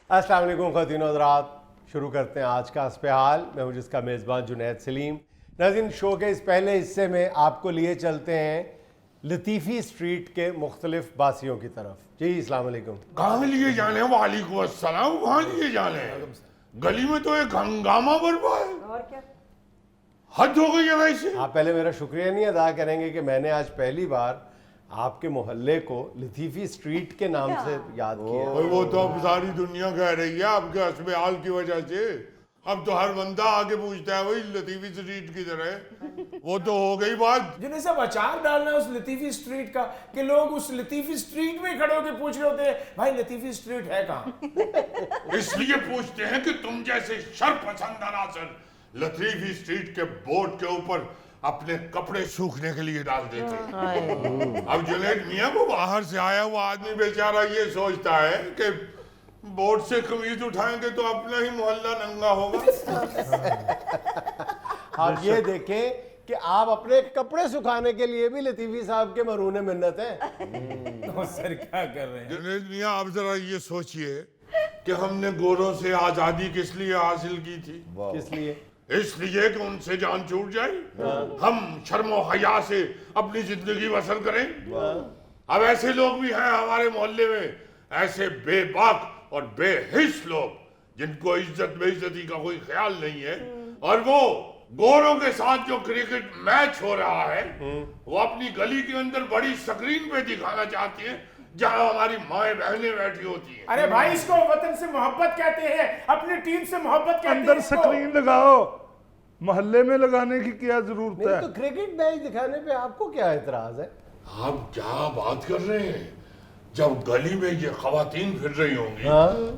अस्सलाम वालेकुम ख़वातीन और हज़रात, शुरू करते हैं आज का हस्ब हाल। मैं हूँ जिसका मेज़बान जुनैद सलीम। नाज़रीन, शो के इस पहले हिस्से में आपको लिए चलते हैं लतीफ़ी स्ट्रीट के मुख्तलिफ बासियों की तरफ। जी अस्सलाम वालेकुम। कहाँ लिए जाने? वालेकुम अस्सलाम। वहाँ लिए जाने? गली में तो एक हंगामा बर्पा है। और क्या? हद हो गई है वैसे। आप पहले मेरा शुक्रिया नहीं अदा करेंगे कि मैंने आज पहली बार आपके मोहल्ले को लतीफ़ी स्ट्रीट के नाम से याद किया। और वो तो अब सारी दुनिया कह रही है आपके हस्ब हाल की वजह से। अब तो हर बंदा आके पूछता है वही लतीफ़ी स्ट्रीट की तरह। वो तो हो गई बात। जिन्हें सब अचार डालना है उस लतीफ़ी स्ट्रीट का कि लोग उस लतीफ़ी स्ट्रीट में खड़े होकर पूछ रहे होते हैं भाई लतीफ़ी स्ट्रीट है कहाँ। इसलिए पूछते हैं कि तुम जैसे शरपसंद अनासर लतीफ़ी स्ट्रीट के बोर्ड के ऊपर अपने कपड़े सूखने के लिए डाल देते हैं। अब जुनैद मियां को बाहर से आया हुआ आदमी बेचारा ये सोचता है कि बोर्ड से कमीज उठाएंगे तो अपना ही मोहल्ला नंगा होगा। आप ये देखें कि आप अपने कपड़े सुखाने के लिए भी लतीफ़ी साहब के मरून मिन्नत हैं। तो सर क्या कर रहे हैं? जुनैद मियां आप जरा ये सोचिए कि हमने गोरों से आजादी किस लिए हासिल की थी? किस लिए? इसलिए कि उनसे जान छूट जाए, हम शर्मो हया से अपनी जिंदगी बसर करें। अब ऐसे लोग भी हैं हमारे मोहल्ले में, ऐसे बेबाक और बेहिस लोग जिनको इज्जत बेइज्जती का कोई ख्याल नहीं है। और वो गोरों के साथ जो क्रिकेट मैच हो रहा है वो अपनी गली के अंदर बड़ी स्क्रीन पे दिखाना चाहती है जहां हमारी माएं बहनें बैठी होती हैं। अरे भाई इसको वतन से मोहब्बत कहते हैं, अपनी टीम से मोहब्बत कहते हैं। अंदर इसको। स्क्रीन लगाओ, मोहल्ले में लगाने की क्या जरूरत नहीं है? तो क्रिकेट मैच दिखाने पे आपको क्या एतराज है? आप क्या बात कर रहे हैं? जब गली में ये खवातीन फिर रही होंगी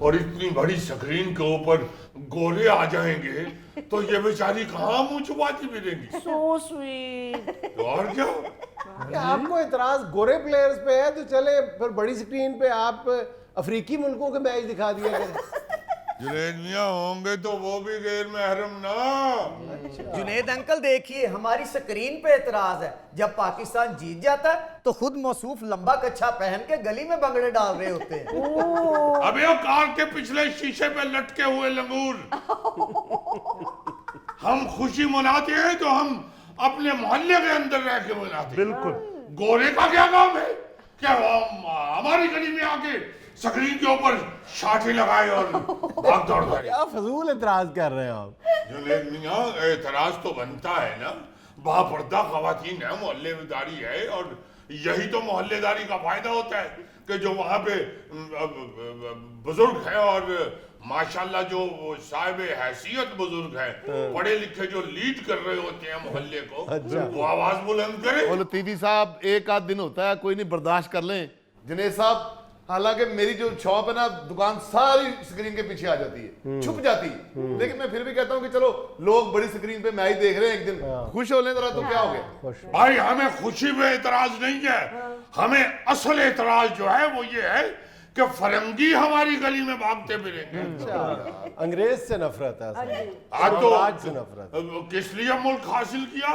और इतनी बड़ी स्क्रीन के ऊपर गोरे आ जाएंगे तो ये बेचारी कहाँ मुंह छुपाती फिरेंगी? So sweet. तो और क्या? क्या आपको एतराज गोरे प्लेयर्स पे है तो चले फिर बड़ी स्क्रीन पे आप अफ्रीकी मुल्कों के मैच दिखा दिया करें। जुनैद मियां होंगे तो वो भी गैर महरम ना। जुनैद अंकल देखिए, हमारी स्क्रीन पे एतराज है। जब पाकिस्तान जीत जाता है तो खुद मौसूफ लंबा कच्छा पहन के गली में बंगड़े डाल रहे होते हैं। अब ये कार के पिछले शीशे पे लटके हुए लंगूर, हम खुशी मनाते हैं तो हम अपने मोहल्ले के अंदर रह के मनाते हैं। बिल्कुल। गोरे का क्या काम है? क्या हमारी गली में आके स्क्रीन के ऊपर शाठी लगाए और भाग दौड़ करें? क्या फजूल एतराज कर रहे हैं आप? जुनैद मियां, एतराज तो बनता है ना। बापर्दा खवातीन है, मोहल्लेदारी है, और यही तो मोहल्लेदारी का फायदा होता है कि जो वहाँ पे बुजुर्ग हैं और माशाल्लाह जो साहिब हैसियत बुजुर्ग हैं, पढ़े लिखे जो लीड कर रहे होते हैं मोहल्ले को, वो आवाज बुलंद करे। और लतीफी साहब एक आध दिन होता है, कोई नहीं, बर्दाश्त कर लें। जुनैद साहब, हालांकि मेरी जो शॉप है ना, दुकान सारी स्क्रीन के पीछे आ जाती है, छुप जाती है, लेकिन मैं फिर भी कहता हूँ कि चलो लोग बड़ी स्क्रीन पे मैच देख रहे हैं, एक दिन खुश हो लें जरा, तो क्या हो गया? भाई हमें खुशी में एतराज नहीं है, हमें असल एतराज जो है वो ये है कि फरंगी हमारी गली में भागते फिरेंगे। अच्छा, अंग्रेज से नफरत है असल में। आज तो साम्राज्य से नफरत। किस लिए मुल्क हासिल किया?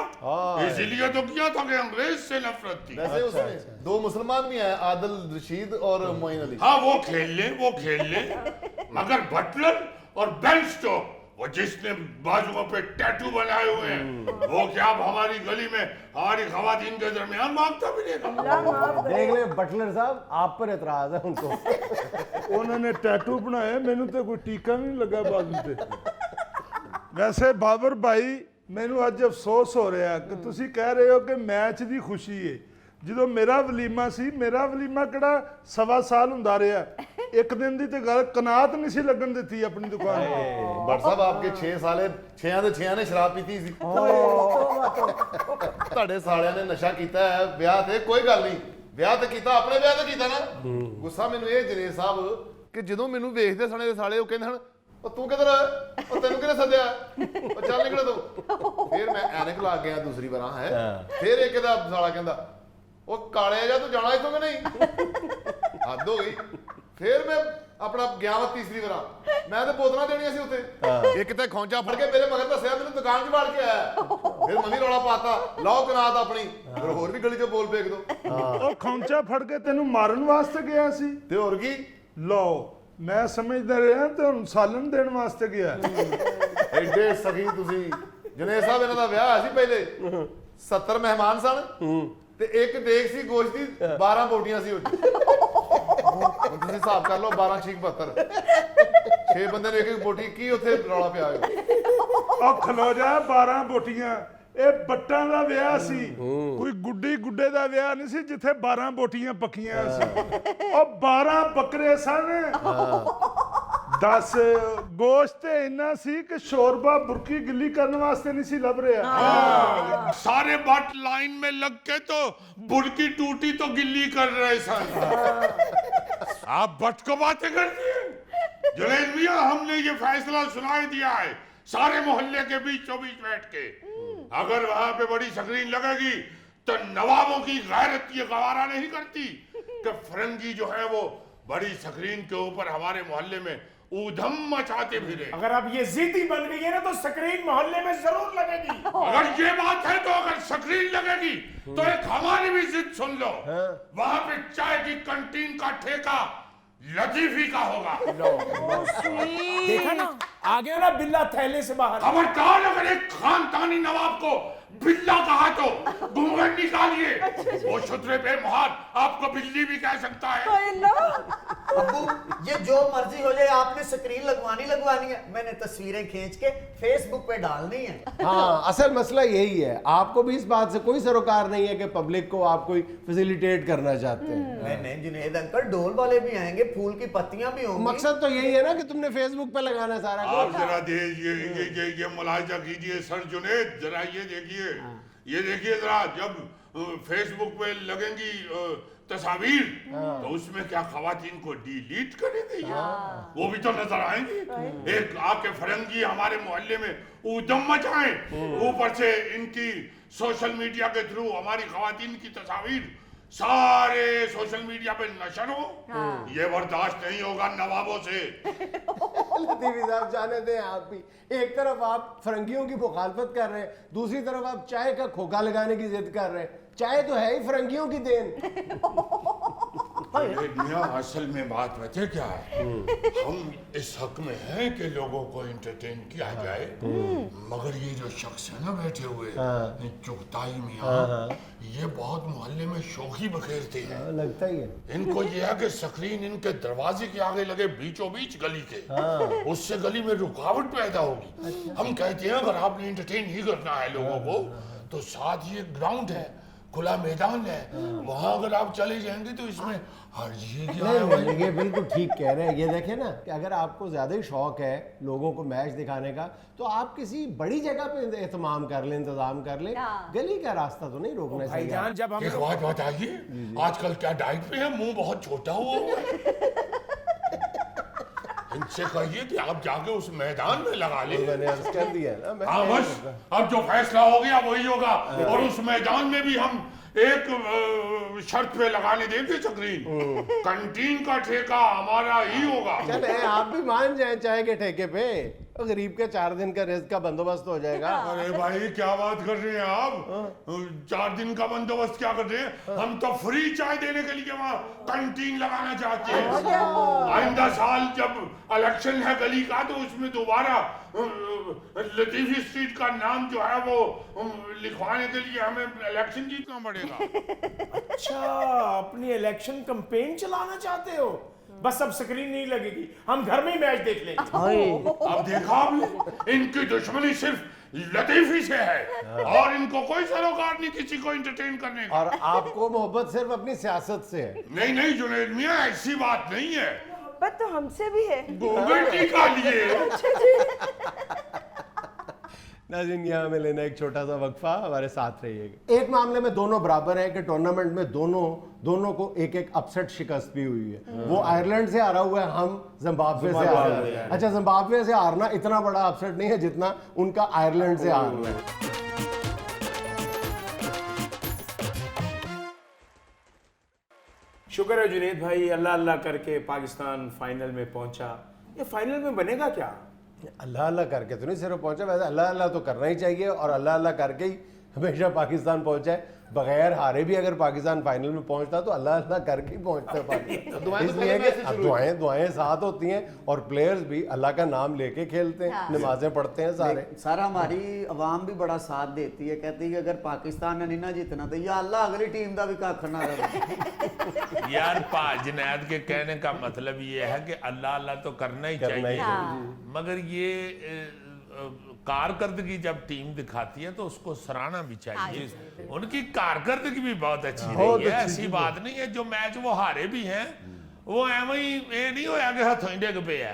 इसीलिए तो किया था कि अंग्रेज से नफरत थी। वैसे उसमें दो मुसलमान भी हैं, आदिल रशीद और मोइन अली। हाँ, वो खेल ले, मगर बटलर और बेन स्टोक, वो जिसने बाजुओं पे टैटू बनाए हुए हैं, वो क्या अब हमारी गली में हमारी खवातीन के दरमियान भागता फिरेगा? देख लें बटलर साहब, आप पर एतराज है उनको। उन्होंने टैटू बनाए, मैनू तो कोई टीका नहीं लगा बाजू पे। वैसे बाबर भाई, मैनू अज अफसोस हो रहा कि तुसी कह रहे हो कि मैच दी खुशी है। ਜਦੋਂ ਮੇਰਾ ਵਲੀਮਾ ਸੀ, ਮੇਰਾ ਵਲੀਮਾ ਕਿਹੜਾ 1.25 ਸਾਲ ਹੁੰਦਾ ਰਿਹਾ, ਇੱਕ ਦਿਨ ਦੀ ਤੇ ਗੱਲ ਕਨਾਤ ਨਹੀਂ ਸੀ ਲੱਗਣ ਦਿੱਤੀ ਆਪਣੀ ਦੁਕਾਨ। भट्ट साहब, आपके 6 साले 6 ने शराब पीती सी। ਤੁਹਾਡੇ ਸਾਲਿਆਂ ਨੇ ਨਸ਼ਾ ਕੀਤਾ ਹੈ ਵਿਆਹ ਤੇ, ਕੋਈ ਗੱਲ ਨਹੀਂ, ਵਿਆਹ ਤੇ ਕੀਤਾ, ਆਪਣੇ ਵਿਆਹ ਤੇ ਕੀਤਾ ਨਾ। ਗੁੱਸਾ ਮੈਨੂੰ ਇਹ ਜੁਨੈਦ ਸਾਹਿਬ ਕਿ ਜਦੋਂ ਮੈਨੂੰ ਵੇਖਦੇ ਸਣੇ ਦੇ ਸਾਲੇ, ਉਹ ਕਹਿੰਦੇ ਹਨ ਉਹ ਤੂੰ ਕਿੱਧਰ ਆ, ਉਹ ਤੈਨੂੰ ਕਿਹਨੇ ਸੱਦਿਆ, ਉਹ ਚੱਲ ਨਿਕਲ ਤੂੰ। ਫਿਰ ਮੈਂ ਐਨਕ ਲਾ ਗਿਆ ਦੂਸਰੀ ਵਾਰ ਹੈ, ਫਿਰ ਇੱਕ ਦਾ ਸਾਲਾ ਕਹਿੰਦਾ ਉਹ ਕਾਲੇ ਜਾ ਤੂੰ ਜਾਣਾ ਇੱਥੋਂ ਕਿ ਨਹੀਂ, ਹੱਦ ਹੋ ਗਈ। ਫਿਰ ਮੈਂ ਆਪਣਾ ਗਿਆ ਵਾ ਤੀਸਰੀ ਵਾਰ, ਮੈਂ ਤੇ ਬੋਤਲਾਂ ਦੇਣੀਆਂ ਸੀ ਉੱਥੇ, ਇੱਕ ਤੇ ਖੌਂਚਾ ਫੜ ਕੇ ਮੇਰੇ ਮਗਰ ਦੱਸਿਆ, ਮੈਨੂੰ ਦੁਕਾਨ 'ਚ ਵੜ ਕੇ ਆਇਆ, ਫਿਰ ਮੰਮੀ ਰੌਲਾ ਪਾਤਾ, ਲਾਓ ਕਨਾਤ ਆਪਣੀ, ਫਿਰ ਹੋਰ ਵੀ ਗਲੀ 'ਚ ਬੋਲ ਪੇਕ ਦੋ। ਉਹ ਖੌਂਚਾ ਫੜ ਕੇ ਤੈਨੂੰ ਮਾਰਨ ਵਾਸਤੇ ਗਿਆ ਸੀ ਤੇ ਹੋਰ ਕੀ, ਲਓ ਮੈਂ ਸਮਝਦਾ ਰਿਹਾ ਤੇ ਹੁਣ ਸਾਲਨ ਦੇਣ ਵਾਸਤੇ ਗਿਆ। ਐਡੇ ਸਖੀ ਤੁਸੀਂ। ਜੁਨੇਦ ਸਾਹਿਬ ਇਹਨਾਂ ਦਾ ਵਿਆਹ ਹੋਇਆ ਸੀ ਪਹਿਲੇ, 70 ਮਹਿਮਾਨ ਸਨ ਤੇ ਇੱਕ ਦੇਗ ਸੀ ਗੋਸ਼ਤ ਦੀ, 12 ਬੋਟੀਆਂ ਸੀ ਉਹ 'ਚ। ਹੁਣ ਤੁਸੀਂ ਹਿਸਾਬ ਕਰ ਲਓ, 12 6 72, 6 ਬੰਦੇ ਨੂੰ ਇੱਕ ਇੱਕ ਬੋਟੀ, ਕੀ ਉੱਥੇ ਰੌਲਾ ਪਿਆ ਹੋਇਆ। ਉਹ ਖਲੋ ਜਾ, 12 ਬੋਟੀਆਂ। ਇਹ ਬੱਟਾਂ ਦਾ ਵਿਆਹ ਸੀ, ਕੋਈ ਗੁੱਡੀ ਗੁੱਡੇ ਦਾ ਵਿਆਹ ਨਹੀਂ ਸੀ ਜਿੱਥੇ 12 ਬੋਟੀਆਂ ਪੱਕੀਆਂ ਸੀ। ਉਹ 12 ਬੱਕਰੇ ਸਨ। 10 ਗੋਸ਼ਤ ਇੰਨਾ ਸੀ ਕਿ शोरबा बुरकी गिल्ली करने वास्ते नहीं सी लभ रहा। सारे बट लाइन में लग के तो बुरकी टूटी तो गिल्ली कर रहे सन। आप बट को बातें करती हैं। जुनैद मियां, हमने ये फैसला सुनाई दिया है सारे मोहल्ले के बीचों बीच बैठ के, अगर वहां पे बड़ी स्क्रीन लगेगी तो नवाबों की गैरत ये गवारा नहीं करती कि फरंगी जो है वो बड़ी स्क्रीन के ऊपर हमारे मोहल्ले में ऊधम मचाते फिरे। अगर अब ये जिद्दी बन गई है ना तो स्क्रीन मोहल्ले में जरूर लगेगी। अगर ये बात है तो अगर स्क्रीन लगेगी तो एक हमारी भी जिद सुन लो। वहां पे चाय की कंटीन का ठेका लतीफी का होगा। देखा ना, आ गया ना बिल्ला थैले से बाहर। खबरदार, अगर एक खानदानी नवाब को बिल्ला कहा तो घूंघट निकालिए। वो शुतरे पे मुहार आपको बिल्ली भी कह सकता है। अब्बू, ये जो मर्जी हो जाए, आपने स्क्रीन लगवानी है। मैंने तस्वीरें खींच के फेसबुक पे डालनी है। हाँ, असल मसला यही है, आपको भी इस बात से कोई सरोकार नहीं है कि पब्लिक को आप कोई फैसिलिटेट करना चाहते हैं। नहीं जुनैद अंकल, ढोल वाले भी आएंगे, फूल की पत्तियां भी होंगी। मकसद तो यही है ना कि तुमने फेसबुक पे लगाना है सारा आप कुछ। जरा ये मुलाहिजा कीजिए सर जुनैद, जरा ये देखिए जरा, जब फेसबुक पे लगेंगी तस्वीर तो उसमें क्या खवातीन को डिलीट करेंगे? वो भी तो नजर आएंगी। एक आके फरंगी हमारे मोहल्ले में ऊधम मचाएं, ऊपर से इनकी सोशल मीडिया के थ्रू हमारी खवातीन की तस्वीर सारे सोशल मीडिया पे नशर हो, ये बर्दाश्त नहीं होगा नवाबों से। लतीफी साहब, जाने दें आप भी। एक तरफ आप फरंगियों की मुखालफत कर रहे हैं, दूसरी तरफ आप चाय का खोखा लगाने की जिद कर रहे हैं। चाय तो है ही फरंगियों की देन। असल में बात वजह क्या है, हम इस हक में हैं कि लोगों को एंटरटेन किया जाए, मगर ये जो शख्स है ना बैठे हुए चुगताई मियां, ये बहुत मोहल्ले में शोखी बखेरते हैं। लगता ही है। इनको ये है कि स्क्रीन इनके दरवाजे के आगे लगे बीचों बीच गली के, उससे गली में रुकावट पैदा होगी। हम कहते हैं अगर आपने एंटरटेन ही करना है लोगों को तो साथ ही एक ग्राउंड है, खुला मैदान है, वहां अगर आप चले जाएंगे तो इसमें हर्जी क्या है? नहीं, ये बिल्कुल ठीक कह रहे हैं। ये देखें ना कि अगर आपको ज्यादा ही शौक है लोगों को मैच दिखाने का तो आप किसी बड़ी जगह पे एहतमाम कर लें, इंतजाम कर लें। गली का रास्ता तो नहीं रोकना चाहिए। भाईजान, जब हम एक बात बताइए, आजकल क्या डाइट पे है, मुंह बहुत छोटा हुआ है। इनसे कहिए कि आप जाके उस मैदान में लगा ले। मैंने अर्ज कर दिया ना। हाँ बस, अब जो फैसला हो गया वही होगा। और उस मैदान में भी हम एक शर्त पे लगाने देंगे स्क्रीन, कंटीन का ठेका हमारा ही होगा। चले आप भी मान जाएं चाय के ठेके पे, गरीब के 4 दिन का रिस्क का बंदोबस्त हो जाएगा। अरे भाई क्या बात कर रहे हैं आप, 4 दिन का बंदोबस्त क्या कर रहे हैं? हम तो फ्री चाय देने के लिए वहाँ कंटीन लगाना चाहते हैं। आइंदा साल जब इलेक्शन है गली का तो उसमें दोबारा लतीफी स्ट्रीट का नाम जो है वो लिखवाने के लिए हमें इलेक्शन जीतना पड़ेगा। अच्छा, अपनी इलेक्शन कैंपेन चलाना चाहते हो? बस अब स्क्रीन नहीं लगेगी, हम घर में ही मैच देख लेंगे। अब देखा आपने, इनकी दुश्मनी सिर्फ लतीफी से है और इनको कोई सरोकार नहीं किसी को एंटरटेन करने का। और आपको मोहब्बत सिर्फ अपनी सियासत से है। नहीं जुनैद मियां, ऐसी बात नहीं है। बट तो हमसे भी है। घूंघट का लिए नाज़रीन, यहाँ हमें लेना एक छोटा सा वक्फा, हमारे साथ रहिएगा। एक मामले में दोनों बराबर हैं कि टूर्नामेंट में दोनों को एक अपसेट शिकस्त भी हुई है। वो आयरलैंड से हारा हुआ है, हम जिम्बाब्वे से हारे हैं। अच्छा, जिम्बाब्वे से हारना इतना बड़ा अपसेट नहीं है जितना उनका आयरलैंड से हारना है। शुक्र है जुनैद भाई, अल्लाह अल्लाह करके पाकिस्तान फाइनल में पहुंचा। ये फाइनल में बनेगा क्या? अल्लाह अल्लाह करके तो नहीं सिर्फ पहुंचा, वैसे अल्लाह अल्लाह तो करना ही चाहिए और अल्लाह अल्लाह करके ही हमेशा पाकिस्तान पहुंचा है। बगैर हारे भी अगर पाकिस्तान फाइनल में पहुंचता तो अल्लाह अल्लाह करके ही पहुंचता है पाकिस्तान। इसलिए कि दुआएं साथ होती हैं और प्लेयर्स भी अल्लाह का नाम लेके खेलते हैं, नमाजें पढ़ते हैं सारे। सर हमारी अवाम भी बड़ा साथ देती है, कहती है कि अगर पाकिस्तान ने नहीं ना जीतना तो या अल्लाह अगली टीम का भी कख ना करे। यार पा जुनैद के कहने का मतलब ये है कि अल्लाह अल्लाह तो करना ही चाहिए, मगर ये कारकर्दगी जब टीम दिखाती है तो उसको सराहना भी चाहिए। उनकी कारकर्दगी भी बहुत अच्छी रही है, ऐसी बात नहीं है। जो मैच वो हारे भी हैं वो एवं ही ये नहीं होया कि हथों ही डिग पे है।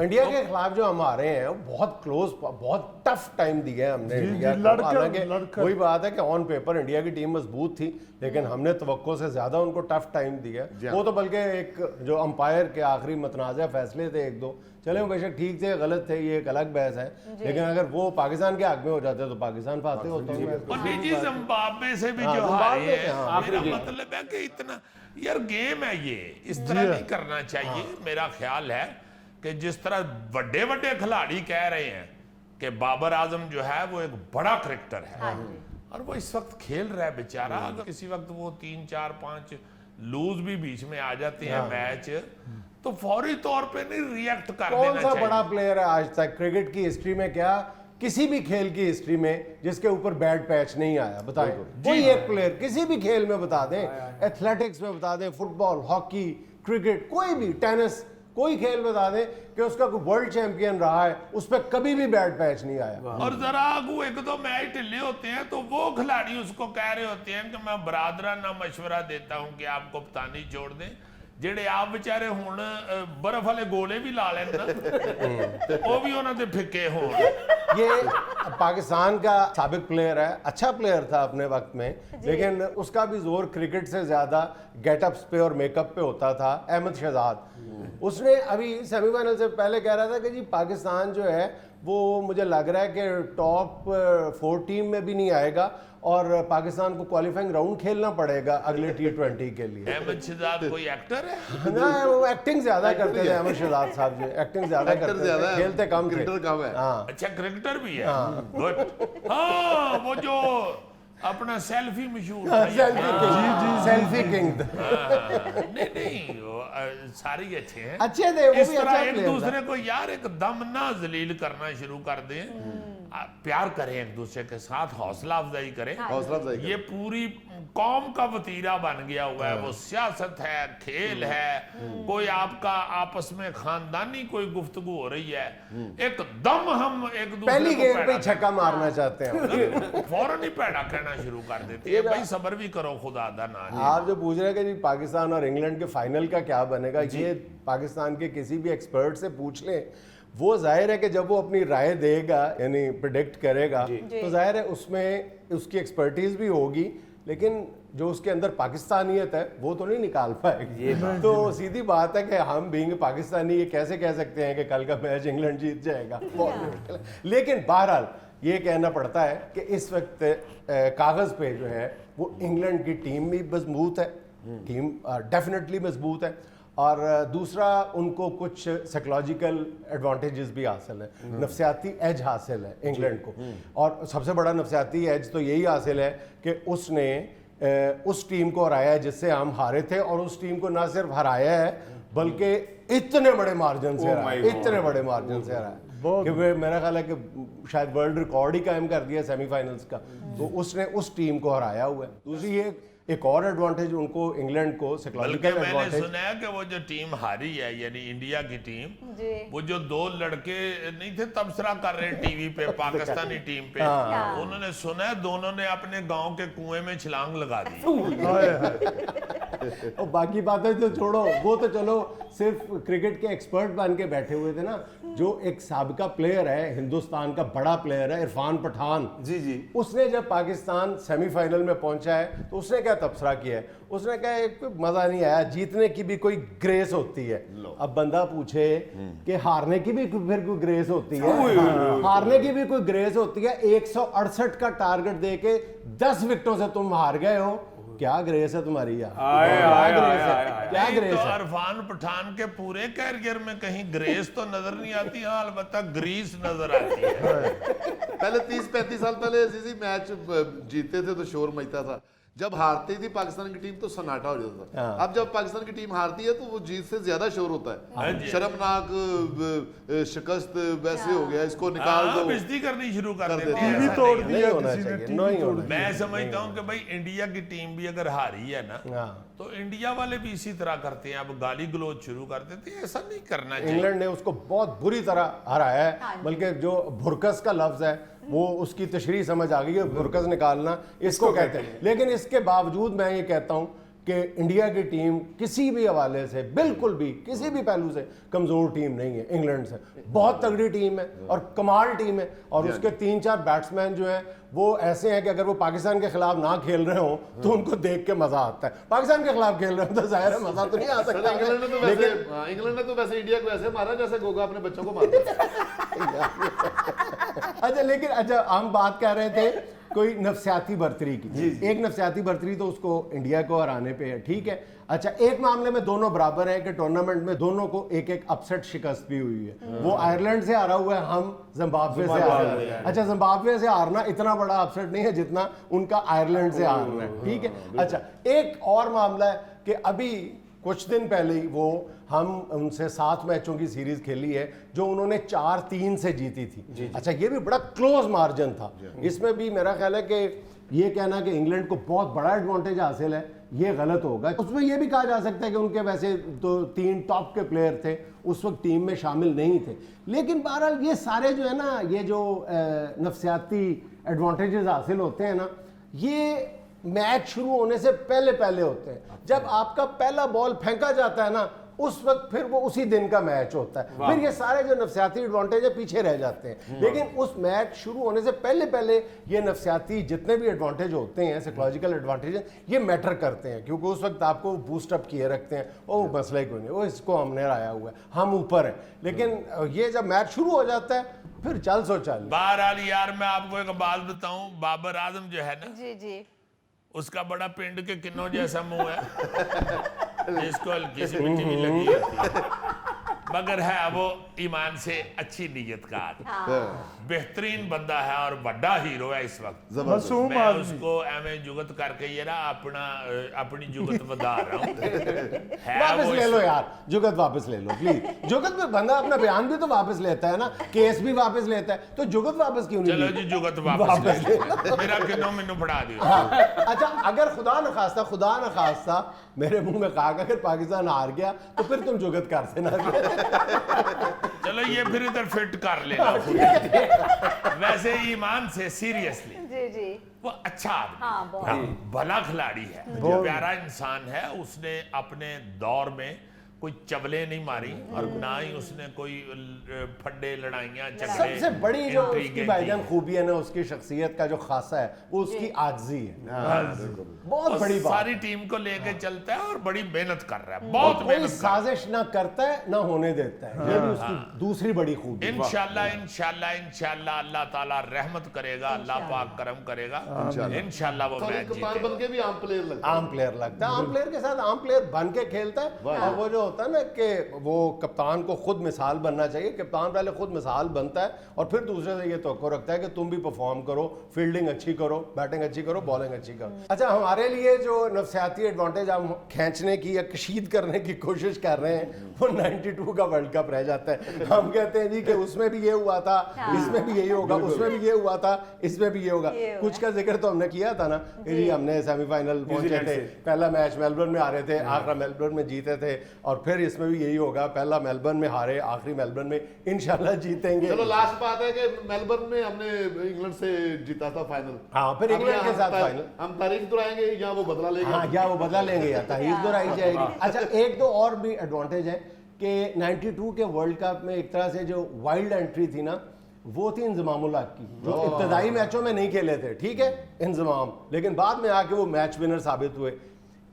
इंडिया के खिलाफ जो हम हारे हैं वो बहुत क्लोज, बहुत टफ टाइम दिया है हमने इंडिया को। लड़कर- हालांकि लड़कर। वही बात है कि ऑन पेपर इंडिया की टीम मजबूत थी, लेकिन हमने तवक्को से ज्यादा उनको टफ टाइम दिया। वो तो बल्कि एक जो अंपायर के आखिरी मतनाज़ा फैसले थे एक दो, चले वो बेशक ठीक थे गलत थे, ये एक अलग बहस है, लेकिन अगर वो पाकिस्तान के हक में हो जाते तो पाकिस्तान फाते होता है। और निजी जिम्बाब्वे से भी हाँ, जो हारे जिम्बाब्वे हैं, से, हाँ। मेरा मतलब है कि इतना यार गेम है ये, इस तरह नहीं करना चाहिए। मेरा ख्याल है कि जिस तरह बड़े बड़े खिलाड़ी कह रहे हैं कि बाबर आजम जो है वो एक बड़ा क्रिकेटर है और वो इस वक्त खेल रहा है बेचारा, अगर किसी वक्त वो 3 4 5 लूज भी बीच में आ जाते हैं मैच तो फौरी तौर पे नहीं रिएक्ट कर कौन देना सा चाहिए। बड़ा प्लेयर है आज तक क्रिकेट की हिस्ट्री में, क्या किसी भी खेल की हिस्ट्री में जिसके ऊपर बैड पैच नहीं आया? बताएं कोई एक प्लेयर किसी भी खेल में बता दें, एथलेटिक्स में बता दें, फुटबॉल, हॉकी, क्रिकेट, कोई भी, टेनिस, कोई खेल बता दें कि उसका कोई वर्ल्ड चैंपियन रहा है उस पर कभी भी बैड पैच नहीं आया। और जरा आगू एक दो मैच ढिले होते हैं तो वो खिलाड़ी उसको कह रहे होते हैं कि मैं बरादराना मशवरा देता हूं कि आप कप्तानी छोड़ दें, जेड़े आप बेचारे हुण बर्फ वाले गोले भी ला लेन ना वो भी उन्होंने फिक्के होण। ये पाकिस्तान का साबिक प्लेयर है, अच्छा प्लेयर था अपने वक्त में, लेकिन उसका भी जोर क्रिकेट से ज्यादा गेटअप्स पे और मेकअप पे होता था। अहमद शहजाद, उसने अभी सेमीफाइनल से पहले कह रहा था कि जी पाकिस्तान जो है वो मुझे लग रहा है कि टॉप 4 टीम में भी नहीं आएगा और पाकिस्तान को क्वालिफाइंग राउंड खेलना पड़ेगा अगले T20 के लिए। अहमद शहजाद कोई एक्टर है? ना, वो एक्टिंग ज्यादा करते थे अहमद शहजाद साहब जी, एक्टिंग ज्यादा एक्टर करते ज्यादा थे, है, खेलते कम थे। क्रिकेटर कम है। हाँ, अच्छा क्रिकेटर भी है, गुड। हाँ वो जो अपना सेल्फी मशहूर था सेल्फी किंग नहीं नहीं वो, सारे ही अच्छे हैं, अच्छे थे, वो इस भी तरह अच्छा एक प्लेयर था। दूसरे को यार एकदम ना जलील करना शुरू कर दें, प्यार करें एक दूसरे के साथ, हौसला अफजाई करें। हौसला अफजाई करें। ये पूरी कौम का वतीरा बन गया हुआ है, वो सियासत है, खेल है, कोई आपका आपस में खानदानी कोई गुफ्तगू हो रही है, एकदम हम एक दूसरे पहली को गेम पे पैड़ा ही छक्का मारना चाहते हैं। फौरन ही पैड़ा कहना शुरू कर देते हैं, भाई सबर भी करो खुदा दा ना। आप जो पूछ रहे हैं कि जी पाकिस्तान और इंग्लैंड के फाइनल का क्या बनेगा, ये पाकिस्तान के किसी भी एक्सपर्ट से पूछ लें, वो जाहिर है कि जब वो अपनी राय देगा यानी प्रिडिक्ट करेगा तो जाहिर है उसमें उसकी एक्सपर्टीज भी होगी, लेकिन जो उसके अंदर पाकिस्तानियत है वो तो नहीं निकाल पाएगी। तो सीधी बात है कि हम बीइंग पाकिस्तानी ये कैसे कह सकते हैं कि कल का मैच इंग्लैंड जीत जाएगा, लेकिन बहरहाल ये कहना पड़ता है कि इस वक्त कागज पे जो है वो इंग्लैंड की टीम भी मजबूत है, टीम डेफिनेटली मजबूत है, और दूसरा उनको कुछ साइकोलॉजिकल एडवांटेजेस भी हासिल है, नफसियाती एज हासिल है इंग्लैंड को, और सबसे बड़ा नफसियाती एज तो यही हासिल है कि उसने उस टीम को हराया है जिससे हम हारे थे, और उस टीम को ना सिर्फ हराया है बल्कि इतने बड़े मार्जिन से हराया, इतने बड़े मार्जिन से हराया कि मेरा ख्याल है कि शायद वर्ल्ड रिकॉर्ड ही कायम कर दिया सेमीफाइनल्स का। तो उसने उस टीम को हराया हुआ है। दूसरी एक और एडवांटेज उनको इंग्लैंड को बल्कि साइकोलॉजिकल मैंने एडवांटेज, सुना है कि वो जो टीम हारी है यानी इंडिया की टीम, वो जो 2 लड़के नहीं थे तबसरा कर रहे टीवी पे पाकिस्तानी टीम पे, उन्होंने सुना है दोनों ने अपने गांव के कुएं में छलांग लगा दी। और बाकी बातें तो छोड़ो, वो तो चलो सिर्फ क्रिकेट के एक्सपर्ट बन के बैठे हुए थे ना। जो एक साबिका प्लेयर है, हिंदुस्तान का बड़ा प्लेयर है इरफान पठान, जी जी, उसने जब पाकिस्तान सेमीफाइनल में पहुंचा है तो उसने क्या तबसरा किया है, उसने कहा एक मजा नहीं आया, जीतने की भी कोई ग्रेस होती है। अब बंदा पूछे कि हारने की भी फिर कोई ग्रेस होती है, हारने की भी कोई ग्रेस होती है? 168 का टारगेट देके 10 विकेटों से तुम हार गए हो, क्या ग्रेस है तुम्हारी यार? क्या ग्रेस तो है? इरफान पठान के पूरे कैरियर में कहीं ग्रेस तो नजर नहीं आती, हाँ अलबत्ता ग्रीस नजर आती है। पहले 30-35 साल पहले ऐसे मैच जीतते थे तो शोर मचता था, जब हारती थी पाकिस्तान की टीम तो सन्नाटा हो जाता था। अब जब पाकिस्तान की टीम हारती है तो वो जीत से ज्यादा शोर होता है, शर्मनाक शिकस्त वैसे हो गया, इसको निकाल दो, बेइज्जती करनी शुरू कर देते टीवी हैं। तोड़ नहीं दिया होना किसी ने, चाहिए, टीवी नहीं तोड़ होना दिया। मैं समझता हूँ कि भाई इंडिया की टीम भी अगर हारी है ना तो इंडिया वाले भी इसी तरह करते हैं, अब गाली गलौज शुरू कर देते हैं। ऐसा नहीं करना चाहिए। इंग्लैंड ने उसको बहुत बुरी तरह हराया है, बल्कि जो भुरकस का लफ्ज है वो उसकी तशरीह समझ आ गई है, भुरकस निकालना इसको कहते हैं। लेकिन इसके बावजूद मैं ये कहता हूं कि इंडिया की टीम किसी भी हवाले से, बिल्कुल भी किसी भी पहलू से कमजोर टीम नहीं है। इंग्लैंड से बहुत तगड़ी टीम है और कमाल टीम है, और उसके 3-4 बैट्समैन जो हैं वो ऐसे हैं कि अगर वो पाकिस्तान के खिलाफ ना खेल रहे हो तो उनको देख के मजा आता है। पाकिस्तान के खिलाफ खेल रहे हो तो जाहिर है मजा तो नहीं आ सकता। इंग्लैंड ने तो वैसे इंग्लैंड ने तो वैसे इंडिया को ऐसे मारा जैसे गोगा अपने बच्चों को मारता। अच्छा, लेकिन अच्छा हम बात कर रहे थे कोई नफसियाती बर्तरी की, एक नफसियाती बर्तरी तो उसको इंडिया को हराने पे है, ठीक है। अच्छा, एक मामले में दोनों बराबर हैं कि टूर्नामेंट में दोनों को एक एक अपसेट शिकस्त भी हुई है। वो आयरलैंड से हारा हुआ है, हम जिम्बाब्वे से हारे हुए हैं। अच्छा, जिम्बाब्वे से हारना इतना बड़ा अपसेट नहीं है जितना उनका आयरलैंड से हारना है, ठीक है। अच्छा, एक और मामला है कि अभी कुछ दिन पहले ही वो हम उनसे 7 मैचों की सीरीज खेली है जो उन्होंने 4-3 से जीती थी। अच्छा, ये भी बड़ा क्लोज मार्जिन था। इसमें भी मेरा ख्याल है कि ये कहना कि इंग्लैंड को बहुत बड़ा एडवांटेज हासिल है ये गलत होगा। उसमें ये भी कहा जा सकता है कि उनके वैसे तो 3 टॉप के प्लेयर थे उस वक्त टीम में शामिल नहीं थे, लेकिन बहरहाल ये सारे जो है ना, ये जो नफसियाती एडवांटेजेस हासिल होते हैं ना, ये मैच शुरू होने से पहले पहले होते हैं। जब आपका पहला बॉल फेंका जाता है ना, उस वक्त फिर वो उसी दिन का मैच होता है, फिर ये सारे जो नफसियाती एडवांटेज है पीछे रह जाते हैं। लेकिन उस मैच शुरू होने से पहले पहले ये नफसियाती जितने भी एडवांटेज होते हैं, साइकोलॉजिकल एडवांटेज, ये मैटर करते हैं, क्योंकि उस वक्त आपको बूस्ट अप किए रखते हैं। ओ मसला ही कोई नहीं, वो इसको हमने हराया हुआ है, हम ऊपर हैं। लेकिन ये जब मैच शुरू हो जाता है फिर चल सो चल। बहरहाल यार मैं आपको एक बात बताऊं, बाबर आजम जो है ना, जी जी, उसका बड़ा पिंड के किन्नों जैसा मुंह है जिसको हल्की सी मिट्टी भी लगी होती है, मगर है वो ईमान से अच्छी नीयत का आदमी, बेहतरीन बंदा है और बड़ा हीरो है इस वक्त। मासूम मैं आदमी। उसको एवं जुगत करके ये ना अपनी जुगत बता रहा हूँ। वापस ले लो यार, जुगत वापस ले लो प्लीज। जुगत में बंदा अपना बयान भी तो वापस लेता है ना, केस भी वापस लेता है, तो जुगत वापस क्यों नहीं चलो ली? जी जुगत वापस ले लो। मेरा किन्नों मैनू फड़ा दियो। अच्छा, अगर खुदा न खास्ता मेरे मुंह में कहा अगर पाकिस्तान हार गया तो फिर तुम जुगत कर देना। चलो ये फिर इधर फिट कर लेना। वैसे ईमान से सीरियसली जी जी, वो अच्छा आदमी, हाँ बहुत, भला खिलाड़ी है, प्यारा इंसान है। उसने अपने दौर में कोई चवले नहीं मारी और ना ही उसने कोई फड्डे लड़ाइयाँ झगड़े सबसे बड़ी जो उसकी इंट्रीगेंट भाईजान खूबी है ना, उसकी शख्सियत का जो खासा है वो उसकी आजिज़ी है। बहुत बड़ी बात। सारी टीम को लेके चलता है और बड़ी मेहनत कर रहा है, बहुत कोई मेहनत कर रहा है। साजिश ना करता है ना होने देता है, ये भी उसकी दूसरी बड़ी खूबी है। इंशाल्लाह अल्लाह ताला रहमत करेगा, अल्लाह पाक करम करेगा, इंशाल्लाह वो मैच कप्तान जीतेगा। बन के भी आम प्लेयर लगता है। आम प्लेयर लगता है, आम प्लेयर के साथ आम प्लेयर बन के खेलता है। और वो जो होता है ना कि वो कप्तान को खुद मिसाल बनना चाहिए, कप्तान पहले खुद मिसाल बनता है और फिर दूसरे से ये तवक्को रखता है कि तुम भी परफॉर्म करो, फील्डिंग अच्छी करो, बैटिंग अच्छी करो, बॉलिंग अच्छी करो। अच्छा, हमारे लिए जो नफसियाती एडवांटेज हम खींचने की या कशीद करने की कोशिश कर रहे हैं वो 92 का वर्ल्ड कप रह जाता है। हम कहते हैं जी कि उसमें भी ये हुआ था, इसमें भी यही होगा, उसमें भी ये हुआ था, इसमें भी ये होगा। कुछ का जिक्र तो हमने किया था ना जी, हमने सेमीफाइनल पहुंचे थे, पहला मैच मेलबर्न में हारे थे, आखिरी मेलबर्न में जीते थे, और फिर इसमें भी यही होगा, पहला मेलबर्न में हारे, आखिरी मेलबर्न में इंशाल्लाह जीतेंगे। चलो लास्ट बात है कि मेलबर्न में हमने इंग्लैंड से जीता था फाइनल। हाँ, फिर इंग्लैंड के साथ फाइनल। हम तारीख दोहराएंगे या वो बदला लेंगे? हाँ, या वो बदला लेंगे या तारीख दोहराई जाएगी। अच्छा, एक दो और भी एडवांटेज है कि 92 के वर्ल्ड कप में एक तरह से जो वाइल्ड एंट्री थी ना, वो थी इंजमामुल हक की, जो इब्तदाई मैचों में नहीं खेले थे, ठीक है, इंजमाम, लेकिन बाद में आके वो मैच विनर साबित हुए।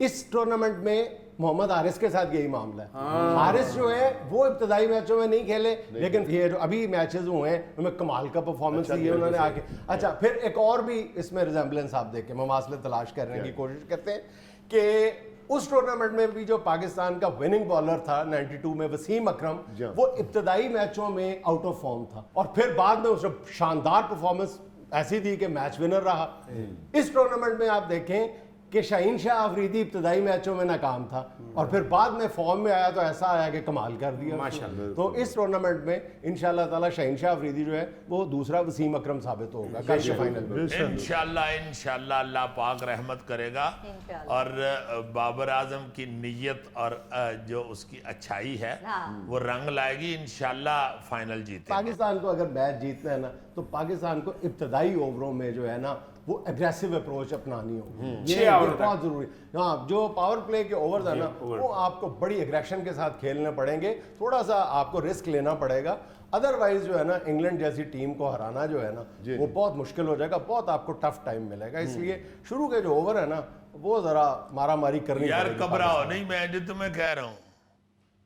इस टूर्नामेंट में मोहम्मद हारिस के साथ यही मामला है। हारिस जो है वो इब्तदाई मैचों में नहीं खेले, लेकिन ये जो अभी मैचेस हुए हैं उनमें कमाल का परफॉर्मेंस दिए उन्होंने आके। अच्छा, फिर एक और भी इसमें रिजेम्बलेंस आप देखें, ममासले तलाश करने की कोशिश करते हैं कि उस टूर्नामेंट में भी जो पाकिस्तान का विनिंग बॉलर था 92 में वसीम अकरम, वो इब्तदाई मैचों में आउट ऑफ फॉर्म था और फिर बाद में उसने शानदार परफॉर्मेंस ऐसी थी कि मैच विनर रहा। इस टूर्नामेंट में आप देखें कि शाहीन शाह अफरीदी इब्तदाई मैचों में नाकाम था और फिर बाद में फॉर्म में आया तो ऐसा आया कि कमाल कर दिया माशाल्लाह। तो इस टूर्नामेंट में इंशाल्लाह ताला शाहीन शाह अफरीदी जो है वो दूसरा वसीम अकरम साबित होगा कल के फाइनल में। इंशाल्लाह अल्लाह पाक रहमत करेगा और बाबर आजम की नीयत और जो उसकी अच्छाई है वो रंग लाएगी, इंशाल्लाह फाइनल जीते। पाकिस्तान को अगर मैच जीतना है ना तो पाकिस्तान को इब्तदाई ओवरों में जो है ना वो एग्रेसिव अप्रोच अपनानी होगी, ये बहुत जरूरी। हाँ, जो पावर प्ले के ओवर्स है ना वो आपको बड़ी एग्रेशन के साथ खेलने पड़ेंगे, थोड़ा सा आपको रिस्क लेना पड़ेगा, अदरवाइज जो है ना इंग्लैंड जैसी टीम को हराना जो है ना वो बहुत मुश्किल हो जाएगा, बहुत आपको टफ टाइम मिलेगा। इसलिए शुरू के जो ओवर है ना वो जरा मारा मारी करनी यार, पड़ेगी। घबराओ नहीं, मैं जो तुम्हें कह रहा हूँ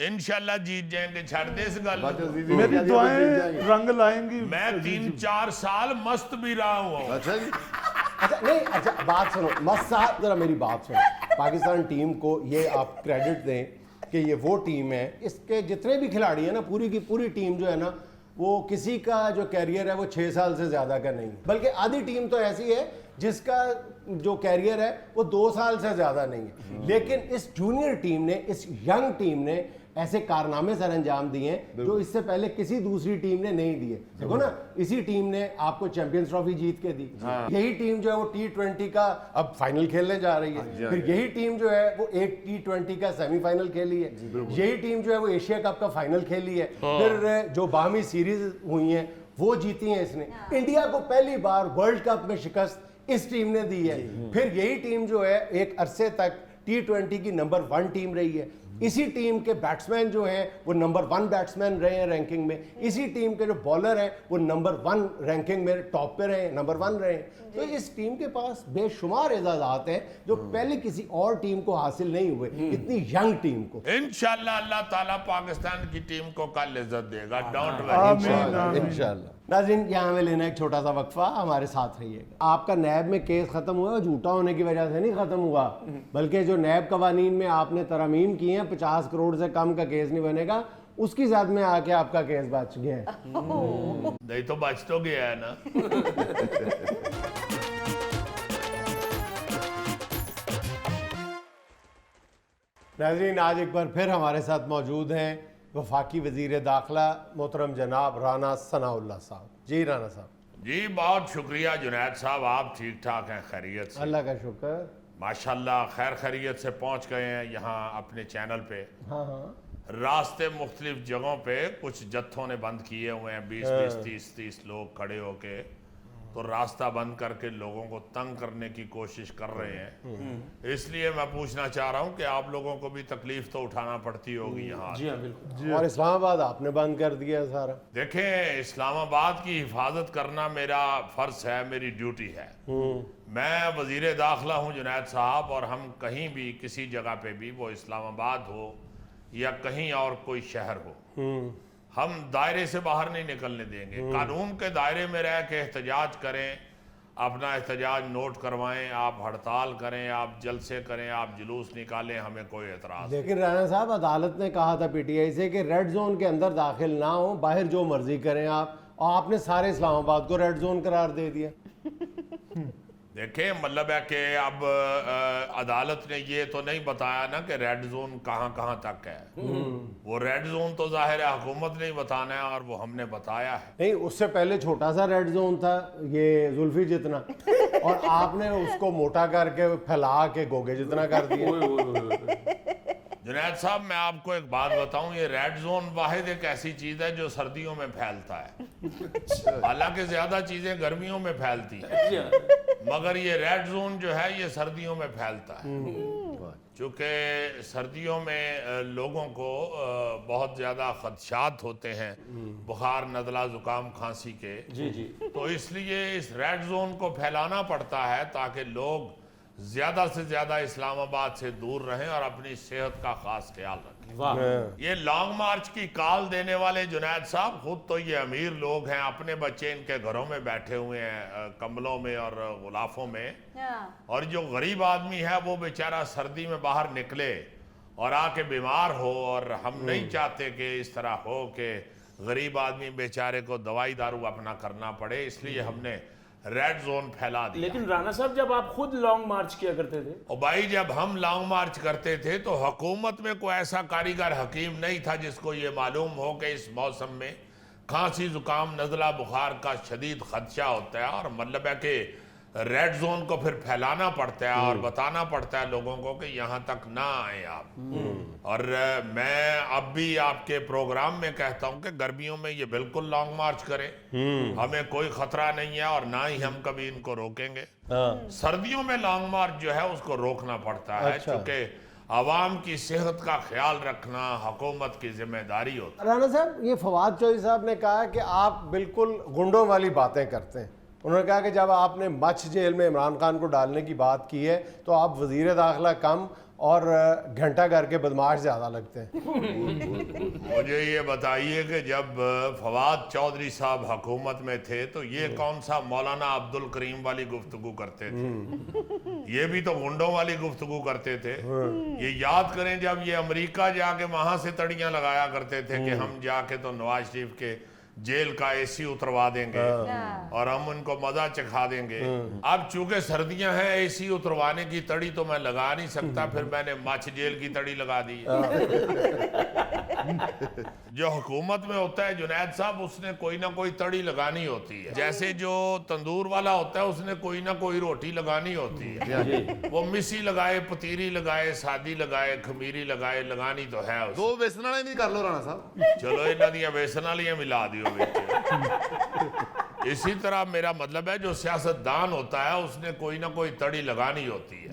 इंशाल्लाह जीत जाएंगे, छड़ दे इस गल को। मेरी दुआएं रंग लाएंगी। मैं 3-4 साल मस्त भी रहा हूँ। अच्छा जी, अच्छा नहीं, अच्छा बात सुनो मस्त साहब, जरा मेरी बात सुनो। पाकिस्तान टीम को ये आप क्रेडिट दें कि ये वो टीम है, इसके जितने भी खिलाड़ी हैं ना पूरी की पूरी टीम जो है ना वो किसी का जो कैरियर है वो 6 साल से ज़्यादा का नहीं, बल्कि आधी टीम तो ऐसी है जिसका जो कैरियर है वो 2 साल से ज़्यादा नहीं है। लेकिन इस जूनियर टीम ने, इस यंग टीम ने ऐसे कारनामे सर अंजाम दिए हैं जो इससे पहले किसी दूसरी टीम ने नहीं दिए। देखो ना, इसी टीम ने आपको चैंपियंस ट्रॉफी जीत के दी, यही टीम जो है वो T20 का अब फाइनल खेलने जा रही है, फिर यही टीम जो है वो एक T20 का सेमीफाइनल खेली है, यही टीम जो है वो एशिया कप का फाइनल खेली है, फिर जो बाहमी सीरीज हुई हैं वो जीती हैं इसने। इंडिया को पहली बार वर्ल्ड कप में शिकस्त इस टीम ने दी है, फिर यही टीम जो है एक अरसे तक T20 की नंबर 1 टीम रही है, इसी टीम के बैट्समैन जो हैं वो नंबर 1 बैट्समैन रहे हैं रैंकिंग में, इसी टीम के जो बॉलर हैं वो नंबर 1 रैंकिंग में टॉप पे रहे, नंबर 1 रहे। तो इस टीम के पास बेशुमार एजाज़ात हैं जो पहले किसी और टीम को हासिल नहीं हुए, इतनी यंग टीम को। इंशाल्लाह अल्लाह ताला पाकिस्तान की टीम को कल इज्जत देगा, डोंट वरी। आमीन। इंशाल्लाह। नाज़रीन, यहाँ में लेना एक छोटा सा वक्फा, हमारे साथ रहिएगा। आपका नैब में केस खत्म हुआ है, झूठा होने की वजह से नहीं खत्म हुआ, बल्कि जो नैब कवानीन में आपने तरमीम की हैं 50 करोड़ से कम का केस नहीं बनेगा, उसकी ज़द में आके आपका केस बच गया है। नहीं तो बच तो गया है ना। नाज़रीन, आज एक बार फिर हमारे साथ मौजूद हैं वफाकी वज़ीर दाखिला मोहतरम जनाब राना सनाउल्लाह साहब। जी राना साहब। जी बहुत शुक्रिया जुनैद साहब, आप ठीक ठाक हैं, खैरियत से? अल्लाह का शुक्र। माशाल्लाह खैर खैरियत से पहुंच गए हैं यहाँ अपने चैनल पे। हाँ हाँ, रास्ते मुख्तलिफ जगहों पे कुछ जत्थों ने बंद किए हुए हैं, 20-20, 30-30 लोग खड़े होके तो रास्ता बंद करके लोगों को तंग करने की कोशिश कर रहे हैं। इसलिए मैं पूछना चाह रहा हूँ कि आप लोगों को भी तकलीफ तो उठाना पड़ती होगी यहाँ। जी हाँ बिल्कुल। और इस्लामाबाद आपने बंद कर दिया सारा। देखें, इस्लामाबाद की हिफाजत करना मेरा फर्ज है, मेरी ड्यूटी है। मैं वजीर दाखिला हूँ जुनैद साहब, और हम कहीं भी किसी जगह पे भी, वो इस्लामाबाद हो या कहीं और कोई शहर हो, हम दायरे से बाहर नहीं निकलने देंगे। कानून के दायरे में रह के एहतजाज करें, अपना एहतजाज नोट करवाएं, आप हड़ताल करें, आप जलसे करें, आप जुलूस निकालें, हमें कोई एतराज़। लेकिन राना साहब, अदालत ने कहा था पीटीआई से कि रेड जोन के अंदर दाखिल ना हो, बाहर जो मर्जी करें आप, और आपने सारे इस्लामाबाद को रेड जोन करार दे दिया। देखें, मतलब है कि अब अदालत ने ये तो नहीं बताया ना कि रेड जोन कहाँ कहाँ तक है। वो रेड जोन तो जाहिर है हुकूमत ने ही बताना है, और वो हमने बताया है। नहीं, उससे पहले छोटा सा रेड जोन था, ये जुल्फी जितना, और आपने उसको मोटा करके फैला के गोगे जितना कर दिया। जुनैद साहब, मैं आपको एक बात बताऊं, ये रेड जोन वाहिद एक ऐसी चीज है जो सर्दियों में फैलता है। हालांकि ज्यादा चीजें गर्मियों में फैलती हैं, मगर ये रेड जोन जो है ये सर्दियों में फैलता है। चूँकि सर्दियों में लोगों को बहुत ज़्यादा खदशात होते हैं, बुखार, नज़ला, ज़ुकाम, खांसी के। तो इसलिए इस रेड जोन को फैलाना पड़ता है ताकि लोग ज़्यादा से ज़्यादा इस्लामाबाद से दूर रहें और अपनी सेहत का ख़ास ख्याल रखें। ये लॉन्ग मार्च की कॉल देने वाले जुनैद साहब खुद तो ये अमीर लोग हैं, अपने बच्चे इनके घरों में बैठे हुए हैं कम्बलों में और गुलाफों में, और जो गरीब आदमी है वो बेचारा सर्दी में बाहर निकले और आके बीमार हो, और हम नहीं चाहते कि इस तरह हो कि गरीब आदमी बेचारे को दवाई दारू अपना करना पड़े, इसलिए हमने रेड जोन फैला दिया। लेकिन राणा साहब जब आप खुद लॉन्ग मार्च किया करते थे, और भाई जब हम लॉन्ग मार्च करते थे तो हुकूमत में कोई ऐसा कारीगर हकीम नहीं था जिसको ये मालूम हो कि इस मौसम में खांसी जुकाम नज़ला बुखार का शदीद खदशा होता है, और मतलब है कि रेड जोन को फिर फैलाना पड़ता है और बताना पड़ता है लोगों को कि यहाँ तक ना आए आप। और मैं अब भी आपके प्रोग्राम में कहता हूँ कि गर्मियों में ये बिल्कुल लॉन्ग मार्च करें, हमें कोई खतरा नहीं है और ना ही हम कभी इनको रोकेंगे। सर्दियों में लॉन्ग मार्च जो है उसको रोकना पड़ता है, क्योंकि आवाम की सेहत का ख्याल रखना हुकूमत की जिम्मेदारी होती है। राणा साहब, ये फवाद चौधरी साहब ने कहा कि आप बिल्कुल गुंडों वाली बातें करते हैं। उन्होंने कहा कि जब आपने मच जेल में इमरान खान को डालने की बात की है तो आप वजीर दाखिला कम और घंटा घर के बदमाश ज़्यादा लगते हैं। मुझे ये बताइए कि जब फवाद चौधरी साहब हुकूमत में थे तो ये कौन सा मौलाना अब्दुल करीम वाली गुफ्तगू करते थे? ये भी तो गुंडों वाली गुफ्तगू करते थे। ये याद करें जब ये अमेरिका जाके वहां से तड़ियां लगाया करते थे कि हम जाके तो नवाज शरीफ के जेल का एसी उतरवा देंगे और हम उनको मजा चखा देंगे। अब चूंकि सर्दियां हैं, एसी उतरवाने की तड़ी तो मैं लगा नहीं सकता, फिर मैंने मच जेल की तड़ी लगा दी। जो हुकूमत में होता है जुनैद साहब, उसने कोई ना कोई तड़ी लगानी होती है। जैसे जो तंदूर वाला होता है उसने कोई ना कोई रोटी लगानी होती है। वो मिसी लगाए, पतीरी लगाए, सादी लगाए, खमीरी लगाए, लगानी तो है उसने। दो बेसन वाले भी कर लो राणा साहब। चलो इन्हां दियां बेसन वालियां मिला दियो विच। इसी तरह मेरा मतलब है जो सियासतदान होता है उसने कोई ना कोई तड़ी लगानी होती है।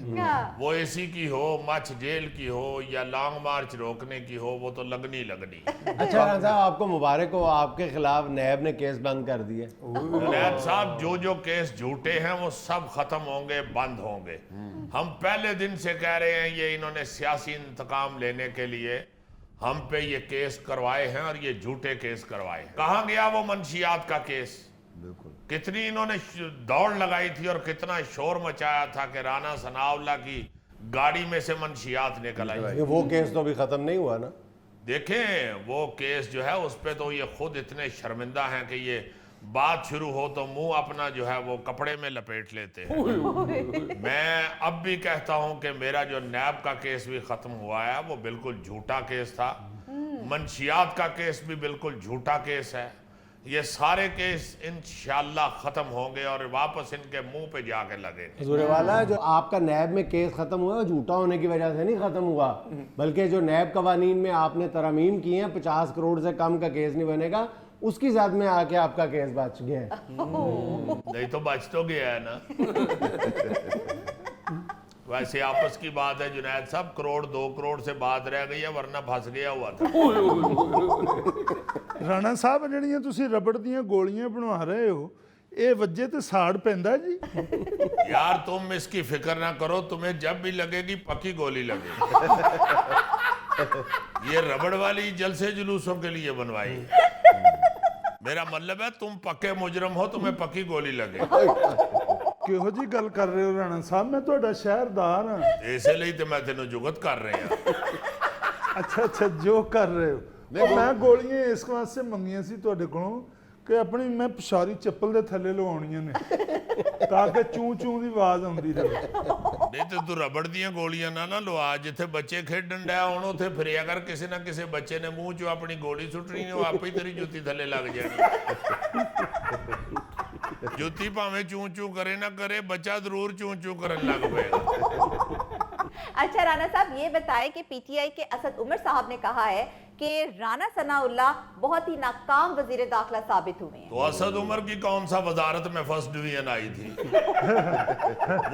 वो एसी की हो, मच जेल की हो या लॉन्ग मार्च रोकने की हो, वो तो लगनी लगनी। अच्छा राणा साहब, आपको मुबारक हो, आपके खिलाफ नैब ने केस बंद कर दिए। जुनैद साहब, जो केस झूठे हैं वो सब खत्म होंगे, बंद होंगे। हम पहले दिन से कह रहे हैं ये इन्होंने सियासी इंतकाम लेने के लिए हम पे ये केस करवाए हैं और ये झूठे केस करवाए हैं। कहाँ गया वो मंशियात का केस? कितनी इन्होंने दौड़ लगाई थी और कितना शोर मचाया था कि राना सनाउल्लाह की गाड़ी में से मंशियात निकल आई। वो केस तो अभी खत्म नहीं हुआ ना। देखें वो केस जो है उस पे तो ये खुद इतने शर्मिंदा हैं कि ये बात शुरू हो तो मुंह अपना जो है वो कपड़े में लपेट लेते हैं। मैं अब भी कहता हूं कि मेरा जो नैब का केस भी खत्म हुआ है वो बिल्कुल झूठा केस था। मंशियात का केस भी बिल्कुल झूठा केस है। ये सारे केस इंशाअल्लाह खत्म होंगे और वापस इनके मुंह पे जाके लगे। हुजूरवाला, जो आपका नैब में केस खत्म हुआ है झूठा होने की वजह से नहीं खत्म हुआ, बल्कि जो नैब कवानीन में आपने तरमीम की हैं 50 करोड़ से कम का केस नहीं बनेगा, उसकी ज़द में आके आपका केस बच गया है। नहीं तो बच तो गया है ना। वैसे आपस की बात है जुनैद साहब, करोड़ 2 करोड़ से बात रह गई है, वरना फंस गया हुआ था। ਰਾਣਾ ਸਾਹਿਬ, ਜਿਹੜੀਆਂ ਤੁਸੀਂ ਰਬੜ ਦੀਆਂ ਗੋਲੀਆਂ ਬਣਵਾ ਰਹੇ ਹੋ, ਇਹ ਵੱਜੇ ਤੇ ਸਾੜ ਪੈਂਦਾ ਜੀ? यार तुम इसकी फिक्र ना करो, तुम्हें जब भी लगेगी पक्की गोली लगेगी। ये रबड़ वाली जलसे जुलूसों के लिए बनवाई है। मेरा मतलब है तुम पक्के मुजरम हो, तुम्हें पक्की गोली लगे। ਕਿਹੋ ਜੀ ਗੱਲ ਕਰ ਰਹੇ ਹੋ ਰਾਣਾ ਸਾਹਿਬ? ਮੈਂ ਤੁਹਾਡਾ ਸ਼ਹਿਰਦਾਰ ਹਾਂ। इसे लिए तो मैं तेन जुगत कर रहे हैं। ਅੱਛਾ ਜੋ ਕਰ ਰਹੇ ਹੋ। ਮੈਂ ਗੋਲੀਆਂ ਇਸ ਵਾਸਤੇ ਮੰਗੀਆਂ ਸੀ ਤੁਹਾਡੇ ਕੋਲੋਂ ਕਿ ਆਪਣੀ ਮੈਂ ਪਸ਼ਾਰੀ ਚੱਪਲ ਦੇ ਥੱਲੇ ਲਵਾਉਣੀਆਂ ਨੇ ਤਾਂ ਕਿ ਚੂੰ ਚੂੰ ਦੀ ਆਵਾਜ਼ ਆਉਂਦੀ ਰਹੇ। नहीं तो तू रबड़ दियां गोलियां ना लवा, जिथे बच्चे खेडन डया होण उथे फिरिया कर, किसी ना किसी बच्चे ने मुंह चो अपनी गोली सुट्टनी ने, आप ही तेरी जुत्ती थले लग जानी। जुत्ती भावें चूं चूं करे ना करे, बच्चा जरूर चूं चूं करन लग पेगा। अच्छा राणा साहब, ये बताएं कि पीटीआई के असद उमर साहब ने कहा है कि राना सनाउल्लाह बहुत ही नाकाम वजीर दाखिला साबित हुए हैं। तो असद उमर की कौन सा वजारत में फर्स्ट डिवीजन आई थी?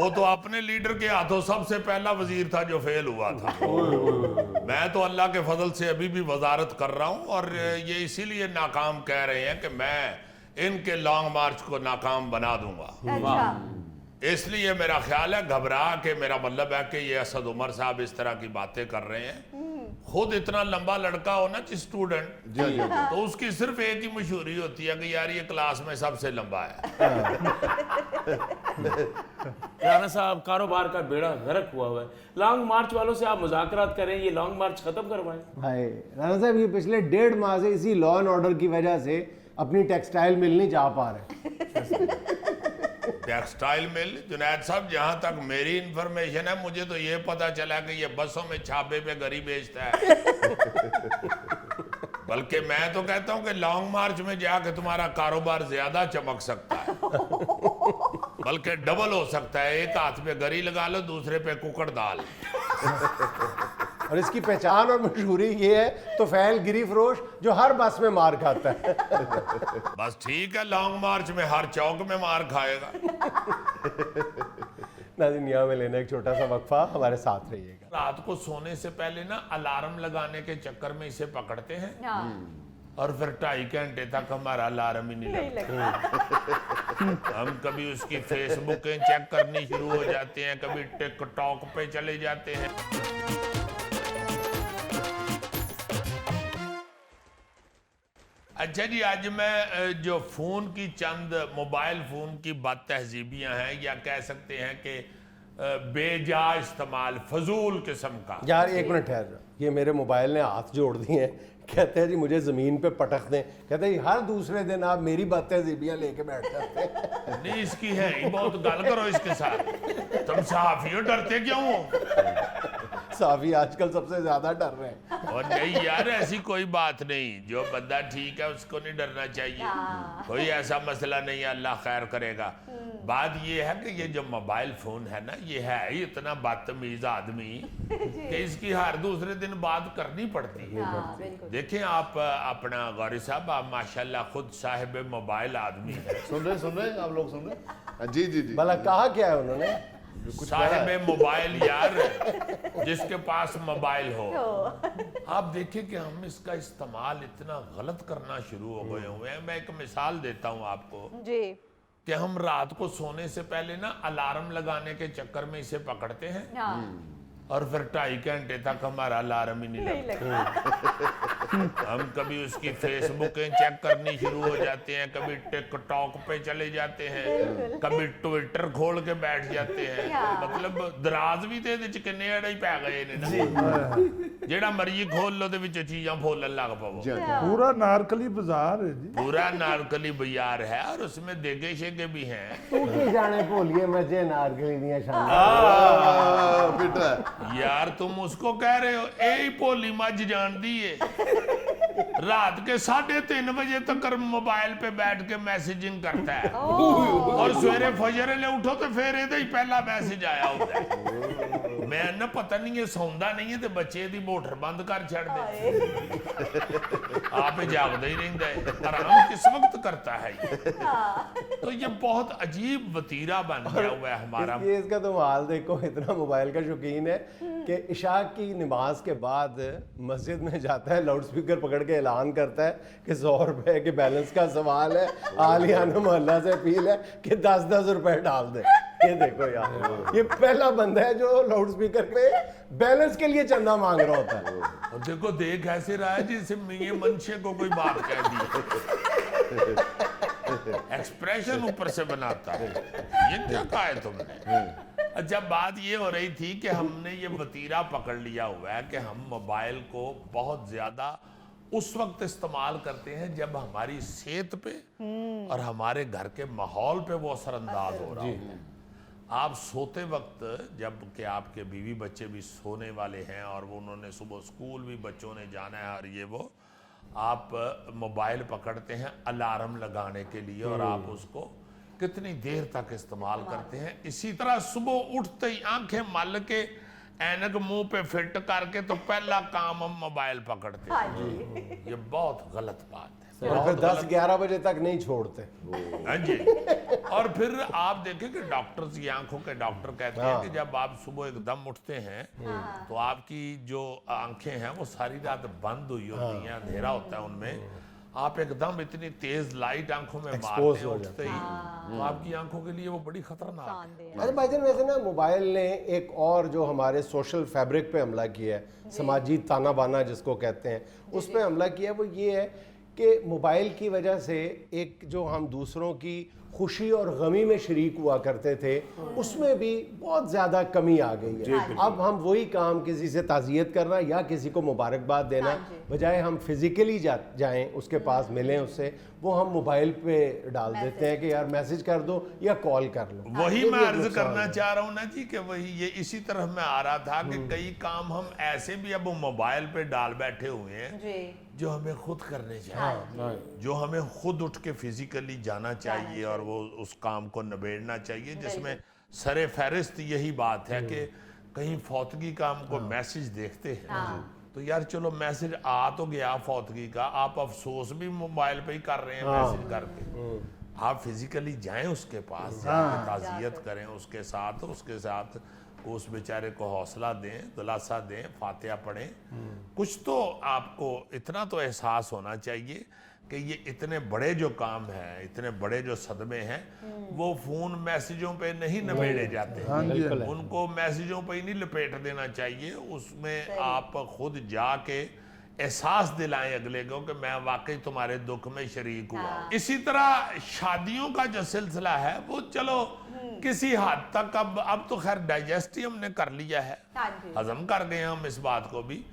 वो तो अपने लीडर के हाथों सबसे पहला वजीर था जो फेल हुआ था। मैं तो अल्लाह के फजल से अभी भी वजारत कर रहा हूँ, और ये इसीलिए नाकाम कह रहे हैं कि मैं इनके लॉन्ग मार्च को नाकाम बना दूंगा। अच्छा, इसलिए मेरा ख्याल है घबरा के, मेरा मतलब है कि ये असद उमर साहब इस तरह की बातें कर रहे हैं खुद इतना लंबा लड़का हो ना स्टूडेंट, जी जी तो उसकी सिर्फ एक ही मशहूरी होती है कि यार ये क्लास में सबसे लंबा है। राणा साहब, कारोबार का बेड़ा गर्क हुआ है, लॉन्ग मार्च वालों से आप मुज़ाकरात करें, ये लॉन्ग मार्च खत्म करवाएं। भाई राणा साहब, ये पिछले 1.5 माह से इसी लॉ एंड ऑर्डर की वजह से अपनी टेक्सटाइल मिल नहीं जा पा रहे। टेक्सटाइल मिल, जुनैद साहब, जहां तक मेरी इंफॉर्मेशन है, मुझे तो ये पता चला कि ये बसों में छापे पे गरी बेचता है। बल्कि मैं तो कहता हूं कि लॉन्ग मार्च में जाके तुम्हारा कारोबार ज्यादा चमक सकता है, बल्कि डबल हो सकता है। एक हाथ पे गरी लगा लो, दूसरे पे कुकड़ दाल। और इसकी पहचान और मशहूरी ये है तो फैल गिरी फरोश जो हर बस में मार खाता है। बस ठीक है, लॉन्ग मार्च में हर चौक में मार खाएगा। नाज़रीन, यहाँ में लेना एक छोटा सा वक्फा, हमारे साथ रहिएगा। रात को सोने से पहले ना अलार्म लगाने के चक्कर में इसे पकड़ते हैं, और फिर 2.5 घंटे तक हमारा अलार्म ही नहीं लगता। हम कभी उसकी फेसबुकें चेक करनी शुरू हो जाते हैं, कभी टिकटॉक पे चले जाते हैं। अच्छा जी, आज मैं जो फ़ोन की चंद मोबाइल फ़ोन की बद तहजीबियाँ हैं, या कह सकते हैं कि बेजा इस्तेमाल, फजूल किस्म का। यार एक मिनट ठहर जाओ, ये मेरे मोबाइल ने हाथ जोड़ दिए हैं, कहते हैं जी मुझे ज़मीन पे पटक दें। कहते हैं हर दूसरे दिन आप मेरी बातें ज़िबियाँ लेके बैठ जाते हैं। नहीं, इसकी है ही बहुत, गल करो इसके साथ। तुम सहाफ़ी हो, डरते क्यों हो? साफी आजकल सबसे ज्यादा डर रहे हैं। और नहीं यार, ऐसी कोई बात नहीं, जो बंदा ठीक है उसको नहीं डरना चाहिए, कोई ऐसा मसला नहीं है, अल्लाह खैर करेगा। बात ये है कि ये जो मोबाइल फोन है ना, ये है ही इतना बदतमीज आदमी कि इसकी हर दूसरे दिन बात करनी पड़ती है। देखें आप अपना गौरी साहब, आप माशाल्लाह खुद साहिब मोबाइल आदमी है। सुन रहे आप लोग सुन रहे? जी जी जी। भला कहा क्या है उन्होंने? साहिब मोबाइल यार, जिसके पास मोबाइल हो। आप देखें कि हम इसका इस्तेमाल इतना गलत करना शुरू हो गए हुए हैं। मैं एक मिसाल देता हूं आपको जी, कि हम रात को सोने से पहले ना अलार्म लगाने के चक्कर में इसे पकड़ते हैं, और फिर 2.5 घंटे तक हमारा अलार्म ही नहीं लगता। हम कभी उसकी फेसबुकें चेक करनी शुरू हो जाते हैं, कभी टिकटॉक पे चले जाते हैं, कभी ट्विटर खोल के बैठ जाते हैं। मतलब दराज भी ते इहदे च किन्ने अड़े ही पै गए ने ना, जेड़ा मर्जी खोल लो ते विच चीजां फोलन लग पवो। पूरा नारकली बाजार है जी। पूरा नारकली बाजार है, और उसमें देगे शेगे भी हैं। तू की जाने भोलिए मजे नारकली दियां शान। बेटा यार तुम उसको कह रहे हो, ए भोली मज जानती है, रात के 3:30 बजे तक मोबाइल पे बैठ के मैसेजिंग करता है, और सवेरे फजर ले उठो तो फिर ਇਹਦਾ ही पहला मैसेज आया होता है। मैं ना पता नहीं ये सौंदा नहीं है तो बच्चे दी मोटर बंद कर छड़ दे, आप ही जागदा ही रहंदा है, आराम किस वक्त करता है ये? तो ये बहुत अजीब वतीरा बन गया हुआ है हमारा। ये इसका तो हाल देखो, इतना मोबाइल का शौकीन है कि इशा की नमाज के बाद मस्जिद में जाता है, लाउड स्पीकर पकड़ के ऐलान करता है कि 100 रुपए के बैलेंस का सवाल है, आलियाना मोहल्ला से अपील है कि 10-10 रुपए डाल दे। ये देखो यार, ये पहला बंदा है जो लाउड स्पीकर पे बैलेंस के लिए चंदा मांग रहा होता है। और देखो देख ऐसे रहा है जैसे मियां मनशे को कोई बात कह दी, एक्सप्रेशन ऊपर से बनाता है। ये क्या कहा है तुमने? अच्छा, बात ये हो रही थी कि हमने ये वतीरा पकड़ लिया हुआ है कि हम मोबाइल को बहुत ज्यादा उस वक्त इस्तेमाल करते हैं जब हमारी सेहत पे और हमारे घर के माहौल पे वो असरअंदाज हो रहा है। आप सोते वक्त, जब कि आपके बीवी बच्चे भी सोने वाले हैं और वो उन्होंने सुबह स्कूल भी बच्चों ने जाना है और ये वो, आप मोबाइल पकड़ते हैं अलार्म लगाने के लिए और आप उसको कितनी देर तक इस्तेमाल करते हैं। इसी तरह सुबह उठते ही आंखें मल के ऐनक मुंह पे फिट करके तो पहला काम हम मोबाइल पकड़ते हैं। ये बहुत गलत बात है। और फिर 10-11 बजे तक नहीं छोड़ते। हाँ जी। और फिर आप देखें कि डॉक्टर्स, ये आंखों के डॉक्टर कहते हैं कि जब आप सुबह एकदम उठते हैं तो आपकी जो आंखें हैं वो सारी रात बंद हुई होती हैं, अंधेरा होता है उनमें, आप एकदम इतनी तेज लाइट आंखों में मारते Expose हैं हो उठते ही, तो आपकी आंखों के लिए वो बड़ी खतरनाक है। अच्छा भाईजान, वैसे ना मोबाइल ने एक और जो हमारे सोशल फैब्रिक पे हमला किया है, समाजी ताना बाना जिसको कहते हैं, उस पे हमला किया है, वो ये है कि मोबाइल की वजह से एक जो हम दूसरों की खुशी और गमी में शरीक हुआ करते थे, उसमें भी बहुत ज़्यादा कमी आ गई है। अब हम वही काम किसी से ताज़ियत करना या किसी को मुबारकबाद देना, बजाय हम फिज़िकली जाएं उसके पास मिलें उससे, वो हम मोबाइल पे डाल देते हैं कि यार मैसेज कर दो या कॉल कर लो। वही मैं अर्ज करना चाह रहा हूँ ना जी, कि वही ये इसी तरह मैं आ रहा था कि कई काम हम ऐसे भी अब मोबाइल पे डाल बैठे हुए हैं जो हमें खुद करने चाहिए, जो हमें खुद उठ के फिजिकली जाना चाहिए और वो उस काम को निबेड़ना चाहिए, जिसमें सरे फहरिस्त यही बात है कि कहीं फौतगी का हमको मैसेज देखते हैं तो यार चलो मैसेज आ तो गया फौतगी का, आप अफसोस भी मोबाइल पे ही कर रहे हैं मैसेज करके, आप फिजिकली जाएं उसके पास, जाके ताज़ियत करें उसके साथ उस बेचारे को हौसला दें, दिलासा दें, फातिहा पढ़ें। कुछ तो आपको इतना तो एहसास होना चाहिए कि ये इतने बड़े जो काम हैं, इतने बड़े जो सदमे हैं, वो फोन मैसेजों पे नहीं निबेड़े जाते, उनको मैसेजों पे ही नहीं लपेट देना चाहिए, उसमें आप खुद जाके एहसास दिलाएं अगले को कि मैं वाकई तुम्हारे दुख में शरीक हुआ। इसी तरह शादियों का जो सिलसिला है वो चलो किसी हद तक अब तो खैर डाइजेस्ट ही हमने कर लिया है, हजम कर गए हम इस बात को भी,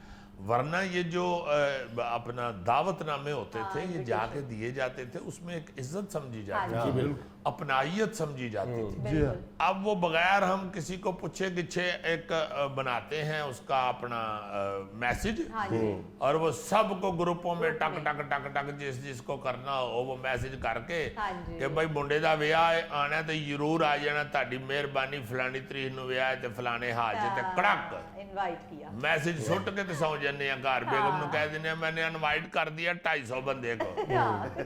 वरना ये जो अपना दावतनामे होते थे, ये जाके दिए जाते थे, उसमें एक इज्जत समझी जाती थी, अपनाइयत समझी जाती थी। अब वो बगैर हम किसी को पूछे गिछे एक बनाते हैं उसका अपना मैसेज, और वो सबको ग्रुपों में टक टक टक टक जिसको करना हो वो मैसेज करके कि भाई मुंडे दा विआह आना तो जरूर आ जाना, ताड़ी मेहरबानी, फलानी तरीक नूं विआह ते फलाने हाल च ते कड़क इनवाइट किया, मैसेज सुट के ते सौ जन्ने घर, बेगम नूं कह दिंदे मैंने इनवाइट कर दिया 250 बंदे को,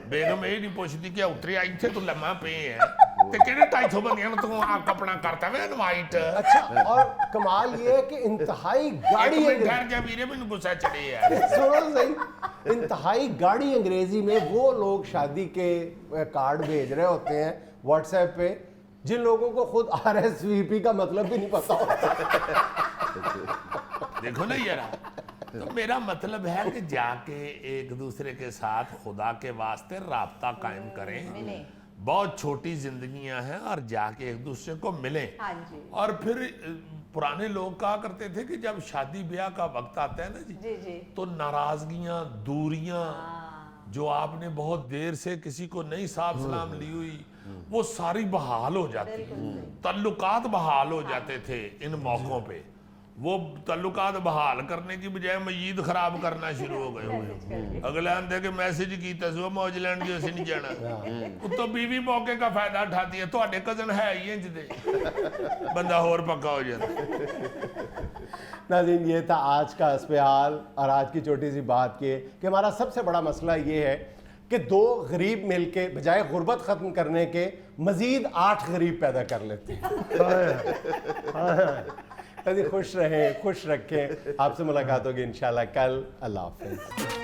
बेगम ये नहीं पूछती कि उतरिया इत्थे तू लम्मा पे है ते किहड़े 250 बंदियां नूं तू अपना करता वे इनवाइट। अच्छा, और कमाल ये है कि इंतहाई गाड़ी ठहर जा वीरे, मैनूं गुस्सा चढ़े यार, सुनो सही, इंतहाई गाड़ी अंग्रेजी में वो लोग शादी के कार्ड भेज रहे होते हैं व्हाट्सएप पे, जिन लोगों को खुद RSVP का मतलब भी नहीं पता होता। देखो ना यार, तो मेरा मतलब है कि जाके एक दूसरे के साथ खुदा के वास्ते राब्ता कायम करें, बहुत छोटी जिंदगियां हैं, और जाके एक दूसरे को मिलें। और फिर पुराने लोग कहा करते थे कि जब शादी ब्याह का वक्त आता है ना जी, तो नाराजगियां, दूरियां जो आपने बहुत देर से किसी को नहीं साफ सलाम ली हुई, वो सारी बहाल हो जाती, तल्लुकात बहाल हो जाते थे इन मौकों पे। वो तल्लुकात बहाल करने की बजाय मजीद खराब करना शुरू हो गए हुए। अगले आंदे के मैसेज की तस्वीर मौज लैंड जो नहीं जाना, तो बीवी मौके का फायदा उठाती है, तो कजन है ही इंज दे, बंदा और पक्का हो जाता। नाज़रीन, ये था आज का अस्पहाल, और आज की छोटी सी बात ये कि हमारा सबसे बड़ा मसला ये है कि 2 गरीब मिलके बजाय गुर्बत ख़त्म करने के मज़ीद 8 गरीब पैदा कर लेते हैं। खुश रहें, खुश रखें, आपसे मुलाकात होगी इंशाल्लाह कल। अल्लाह हाफ़िज़।